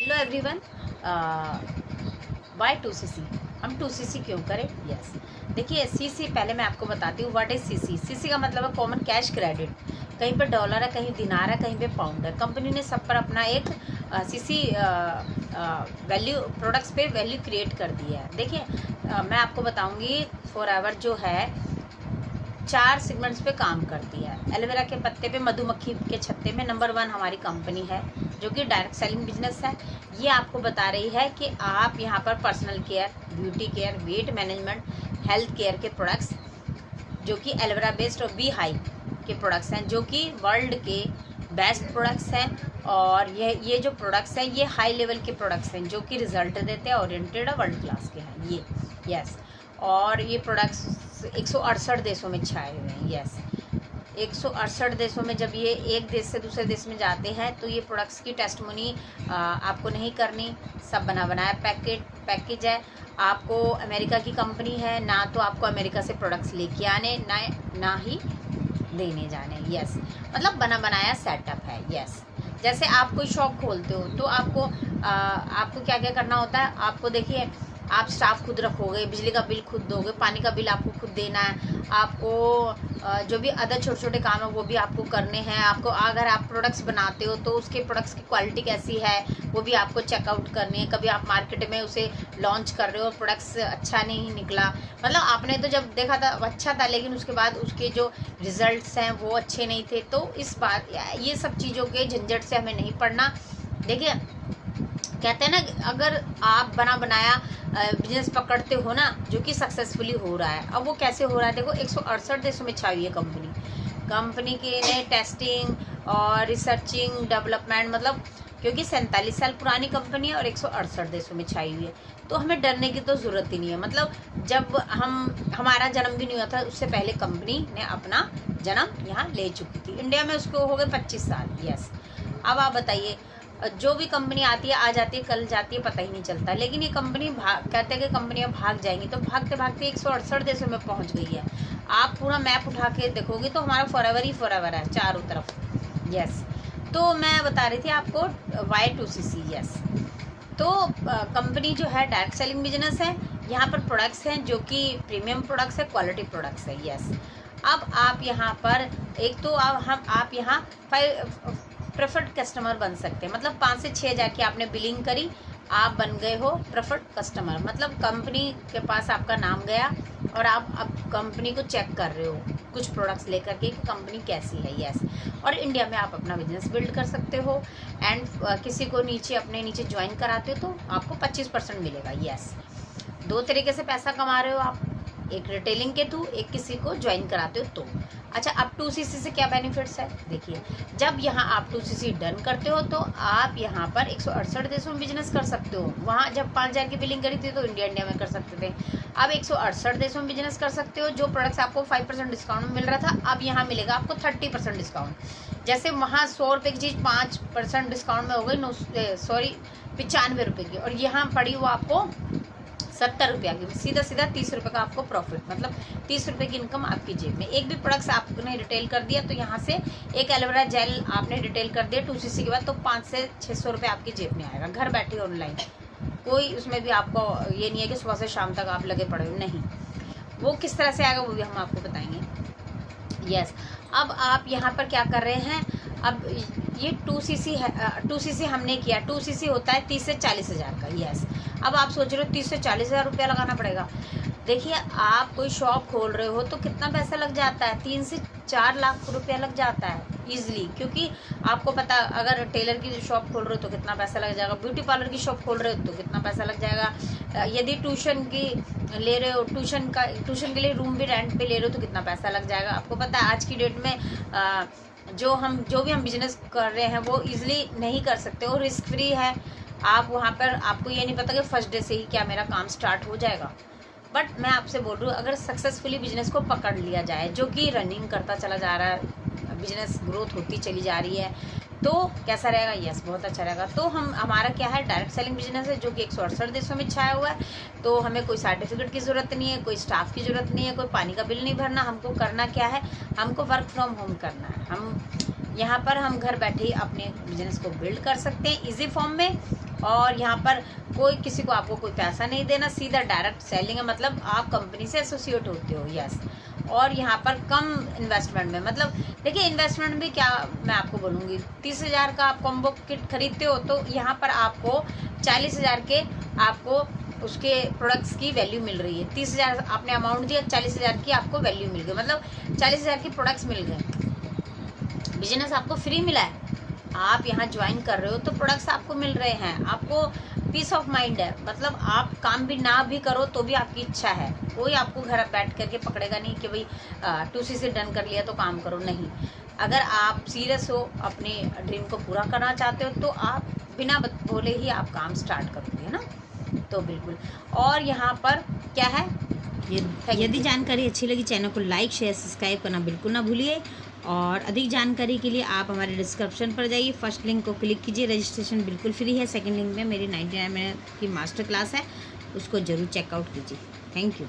Hello everyone, Y 2cc। हम 2cc क्यों करें? यस, देखिए सीसी पहले मैं आपको बताती हूँ व्हाट इज सीसी। सीसी का मतलब है कॉमन कैश क्रेडिट। कहीं पे डॉलर है, कहीं दिनार है, कहीं पे पाउंड है। कंपनी ने सब पर अपना एक सीसी वैल्यू, प्रोडक्ट्स पे वैल्यू क्रिएट कर दी है। देखिए मैं आपको बताऊंगी फॉरएवर जो है 4 सेगमेंट्स पे काम करती है। एलोवेरा के पत्ते पे, मधुमक्खी के छत्ते में नंबर 1 हमारी कंपनी है जो कि डायरेक्ट सेलिंग बिजनेस है। ये आपको बता रही है कि आप यहाँ पर personal care, beauty care, weight management, health care के प्रोडक्ट्स जो कि एलोवेरा बेस्ड और बी हाई के प्रोडक्ट्स हैं जो कि वर्ल्ड के बेस्ट प्रोडक्ट्स हैं। और ये जो प्रोडक्ट्स हैं ये हाई लेवल के प्रोडक्ट्स हैं जो कि रिजल्ट देते हैं, ओरिएंटेड है, वर्ल्ड क्लास के हैं ये। यस, और ये प्रोडक्ट्स 168 देशों में छाए हुए हैं। यस, 168 देशों में जब ये एक देश से दूसरे देश में जाते हैं तो ये प्रोडक्ट्स की टेस्टमोनी आपको नहीं करनी। सब बना बनाया पैकेज है। आपको अमेरिका की कंपनी है ना, तो आपको अमेरिका से प्रोडक्ट्स लेके आने ना ही देने जाने। यस, मतलब बना बनाया सेटअप है। यस, जैसे आप कोई शॉप खोलते हो तो आपको क्या क्या करना होता है। आपको देखिए, आप स्टाफ खुद रखोगे, बिजली का बिल खुद दोगे, पानी का बिल आपको खुद देना है, आपको जो भी अदर छोटे छोटे काम है वो भी आपको करने हैं। आपको अगर आप प्रोडक्ट्स बनाते हो तो उसके प्रोडक्ट्स की क्वालिटी कैसी है वो भी आपको चेकआउट करनी है। कभी आप मार्केट में उसे लॉन्च कर रहे हो, प्रोडक्ट्स अच्छा नहीं निकला, मतलब आपने तो जब देखा था अच्छा था, लेकिन उसके बाद उसके जो रिजल्ट्स हैं वो अच्छे नहीं थे। तो इस बात, ये सब चीज़ों के झंझट से हमें नहीं पड़ना। देखिए कहते हैं ना, अगर आप बना बनाया बिजनेस पकड़ते हो ना जो कि सक्सेसफुली हो रहा है। अब वो कैसे हो रहा है, देखो 168 देशों में छाई है कंपनी की ने टेस्टिंग और रिसर्चिंग डेवलपमेंट, मतलब क्योंकि 47 साल पुरानी कंपनी है और 168 देशों में छाई हुई है तो हमें डरने की तो ज़रूरत ही नहीं है। मतलब जब हमारा जन्म भी नहीं हुआ था उससे पहले कंपनी ने अपना जन्म यहाँ ले चुकी थी। इंडिया में उसको हो गए 25 साल। यस, अब आप बताइए, जो भी कंपनी आती है आ जाती है, कल जाती है, पता ही नहीं चलता। लेकिन ये कंपनी कहते हैं कि कंपनियां भाग जाएंगी, तो भागते भागते 168 देशों में पहुंच गई है। आप पूरा मैप उठा के देखोगे तो हमारा फॉरएवर ही फॉरएवर है चारों तरफ। यस, तो मैं बता रही थी आपको वाई 2cc। यस, तो कंपनी जो है डायरेक्ट सेलिंग बिजनेस है। यहाँ पर प्रोडक्ट्स हैं जो कि प्रीमियम प्रोडक्ट्स है, क्वालिटी प्रोडक्ट्स है। यस, अब आप यहाँ पर एक तो आप यहाँ प्रेफर्ड कस्टमर बन सकते हैं। मतलब 5 से 6 जाके आपने बिलिंग करी, आप बन गए हो प्रेफर्ड कस्टमर। मतलब कंपनी के पास आपका नाम गया और आप अब कंपनी को चेक कर रहे हो कुछ प्रोडक्ट्स लेकर के कि कंपनी कैसी है। यस, और इंडिया में आप अपना बिजनेस बिल्ड कर सकते हो। एंड किसी को अपने नीचे ज्वाइन कराते हो तो आपको 25% मिलेगा। यस, 2 तरीके से पैसा कमा रहे हो आप, एक रिटेलिंग के थ्रू, एक किसी को ज्वाइन कराते हो तो। अच्छा, अब 2cc से क्या बेनिफिट्स है देखिए। जब यहाँ आप 2cc डन करते हो तो आप यहाँ पर 168 देशों में बिजनेस कर सकते हो। वहाँ जब 5000 की बिलिंग करी थी तो इंडिया में कर सकते थे। अब 168 देशों में बिजनेस कर सकते हो। जो प्रोडक्ट्स आपको 5% डिस्काउंट मिल रहा था अब यहाँ मिलेगा आपको 30% डिस्काउंट। जैसे वहाँ 100 रुपये की चीज़ 5% डिस्काउंट में हो गई 95 रुपये की, और यहाँ पड़ी वो आपको 70 रुपया की। सीधा 30 रुपये का आपको प्रॉफिट, मतलब 30 रुपये की इनकम आपकी जेब में। एक भी प्रोडक्ट्स आपने रिटेल कर दिया तो यहाँ से एक एलोवेरा जेल आपने रिटेल कर दिया 2cc के बाद तो 500 से 600 रुपये आपकी जेब में आएगा, घर बैठे ऑनलाइन। कोई उसमें भी आपको ये नहीं है कि सुबह से शाम तक आप लगे पड़े हो, नहीं। वो किस तरह से आएगा वो भी हम आपको बताएंगे। यस, अब आप यहाँ पर क्या कर रहे हैं, अब ये 2cc है, 2cc हमने किया। 2cc होता है 30 से 40 हज़ार का। यस, अब आप सोच रहे हो 30 से 40 हज़ार रुपया लगाना पड़ेगा। देखिए, आप कोई शॉप खोल रहे हो तो कितना पैसा लग जाता है, 3 से 4 लाख रुपया लग जाता है ईजिली। क्योंकि आपको पता, अगर टेलर की शॉप खोल रहे हो तो कितना पैसा लग जाएगा, ब्यूटी पार्लर की शॉप खोल रहे हो तो कितना पैसा लग जाएगा, यदि ट्यूशन की ले रहे हो, ट्यूशन के लिए रूम भी रेंट पे ले रहे हो तो कितना पैसा लग जाएगा। आपको पता है आज की डेट में जो भी हम बिजनेस कर रहे हैं वो इजीली नहीं कर सकते, वो रिस्क फ्री है। आप वहाँ पर आपको ये नहीं पता कि फर्स्ट डे से ही क्या मेरा काम स्टार्ट हो जाएगा। बट मैं आपसे बोल रही हूँ, अगर सक्सेसफुली बिजनेस को पकड़ लिया जाए जो कि रनिंग करता चला जा रहा है, बिजनेस ग्रोथ होती चली जा रही है, तो कैसा रहेगा। यस, बहुत अच्छा रहेगा। तो हमारा क्या है, डायरेक्ट सेलिंग बिजनेस है जो कि 168 देशों में छाया हुआ है। तो हमें कोई सर्टिफिकेट की ज़रूरत नहीं है, कोई स्टाफ की ज़रूरत नहीं है, कोई पानी का बिल नहीं भरना। हमको करना क्या है, हमको वर्क फ्रॉम होम करना है। हम यहाँ पर हम घर बैठे ही अपने बिजनेस को बिल्ड कर सकते हैं इजी फॉर्म में। और यहाँ पर कोई किसी को आपको कोई पैसा नहीं देना, सीधा डायरेक्ट सेलिंग है, मतलब आप कंपनी से एसोसिएट होते हो। यस। और यहाँ पर कम इन्वेस्टमेंट में, मतलब देखिए इन्वेस्टमेंट भी क्या मैं आपको बोलूँगी, 30,000 का आप कॉम्बो किट खरीदते हो तो यहाँ पर आपको 40,000 के आपको उसके प्रोडक्ट्स की वैल्यू मिल रही है। 30,000 आपने अमाउंट दिया, 40,000 की आपको वैल्यू मिल गई, मतलब 40,000 के प्रोडक्ट्स मिल गए, बिजनेस आपको फ्री मिला है। आप यहाँ ज्वाइन कर रहे हो तो प्रोडक्ट्स आपको मिल रहे हैं, आपको पीस ऑफ माइंड है, मतलब आप काम भी ना भी करो तो भी आपकी इच्छा है, कोई आपको घर बैठ करके पकड़ेगा नहीं कि भाई 2CC डन कर लिया तो काम करो, नहीं। अगर आप सीरियस हो, अपने ड्रीम को पूरा करना चाहते हो तो आप बिना बोले ही आप काम स्टार्ट करोगे, है ना। तो बिल्कुल। और यहाँ पर क्या है, यदि जानकारी अच्छी लगी चैनल को लाइक शेयर सब्सक्राइब करना बिल्कुल ना भूलिए। और अधिक जानकारी के लिए आप हमारे डिस्क्रिप्शन पर जाइए, फर्स्ट लिंक को क्लिक कीजिए, रजिस्ट्रेशन बिल्कुल फ्री है। सेकंड लिंक में मेरी 99 मिनट की मास्टर क्लास है, उसको ज़रूर चेकआउट कीजिए। Thank you.